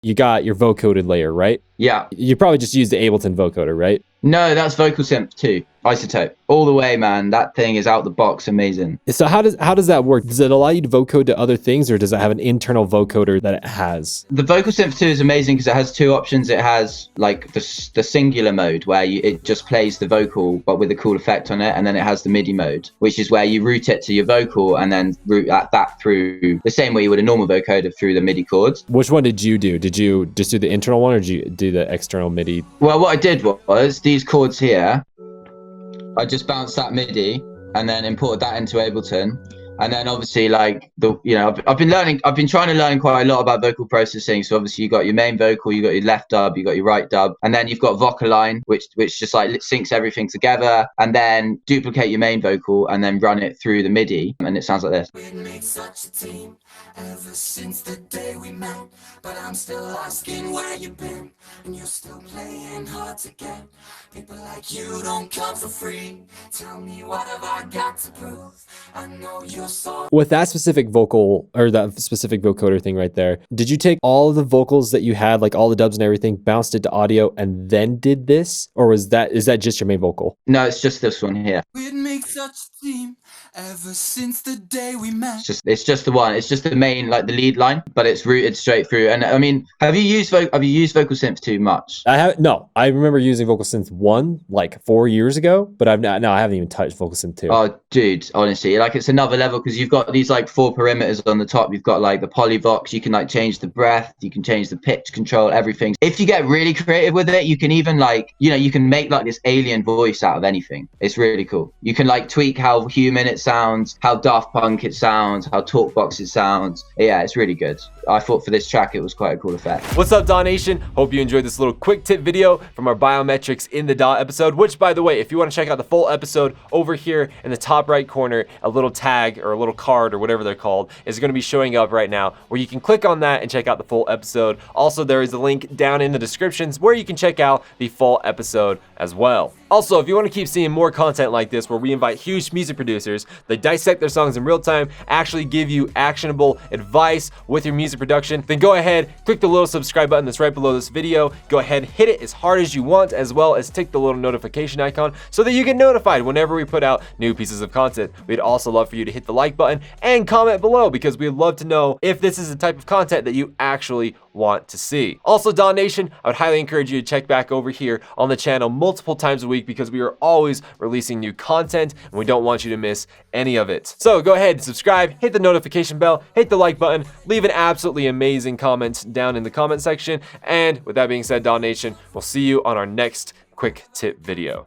you got your vocoded layer, right? Yeah. You probably just use the Ableton vocoder, right? No, that's Vocal Synth 2, Isotope. All the way, man. That thing is out the box amazing. So how does that work? Does it allow you to vocode to other things, or does it have an internal vocoder that it has? The Vocal Synth 2 is amazing because it has two options. It has like the singular mode where it just plays the vocal but with a cool effect on it, and then it has the MIDI mode, which is where you route it to your vocal and then route that through the same way you would a normal vocoder through the MIDI chords. Which one did you do? Did you just do the internal one, or did you do the external MIDI? Well, what I did was these chords here, I just bounced that MIDI and then imported that into Ableton. And then obviously like I've been trying to learn quite a lot about vocal processing. So obviously you got your main vocal, you got your left dub, you got your right dub, and then you've got Vocaline, which just like syncs everything together, and then duplicate your main vocal and then run it through the MIDI, and it sounds like this. We made such a team ever since the day we met, but I'm still asking where you've been, and you're still playing hard to get. People like you don't come for free. Tell me what have I got to prove? I know you're so. With that specific vocal or that specific vocoder thing right there, did you take all the vocals that you had, like all the dubs and everything, bounced it to audio, and then did this, or is that just your main vocal? No, it's just this one here. We'd make such a team ever since the day we met. It's just the one. It's just the main, like the lead line, but it's routed straight through. And I mean, have you used Vocal Synth too much? No. I remember using Vocal Synth 1 like 4 years ago, but I haven't even touched Vocal Synth 2. Oh, dude, honestly, like it's another level because you've got these like 4 parameters on the top. You've got like the polyvox. You can like change the breath. You can change the pitch control, everything. If you get really creative with it, you can even like, you can make like this alien voice out of anything. It's really cool. You can like tweak how human it sounds, how Daft Punk it sounds, how Talkbox it sounds. Yeah, it's really good. I thought for this track it was quite a cool effect. What's up, DAW Nation? Hope you enjoyed this little quick tip video from our Biometrix in the DAW episode, which, by the way, if you want to check out the full episode, over here in the top right corner, a little tag or a little card or whatever they're called is going to be showing up right now, where you can click on that and check out the full episode. Also, there is a link down in the descriptions where you can check out the full episode as well. Also, if you want to keep seeing more content like this, where we invite huge music producers, they dissect their songs in real time, actually give you actionable advice with your music production, then go ahead, click the little subscribe button that's right below this video. Go ahead, hit it as hard as you want, as well as tick the little notification icon so that you get notified whenever we put out new pieces of content. We'd also love for you to hit the like button and comment below, because we'd love to know if this is the type of content that you actually want to see. Also, DAW Nation, I would highly encourage you to check back over here on the channel multiple times a week, because we are always releasing new content and we don't want you to miss any of it. So go ahead, subscribe, hit the notification bell, hit the like button, leave an absolutely amazing comment down in the comment section. And with that being said, DAW Nation, we'll see you on our next quick tip video.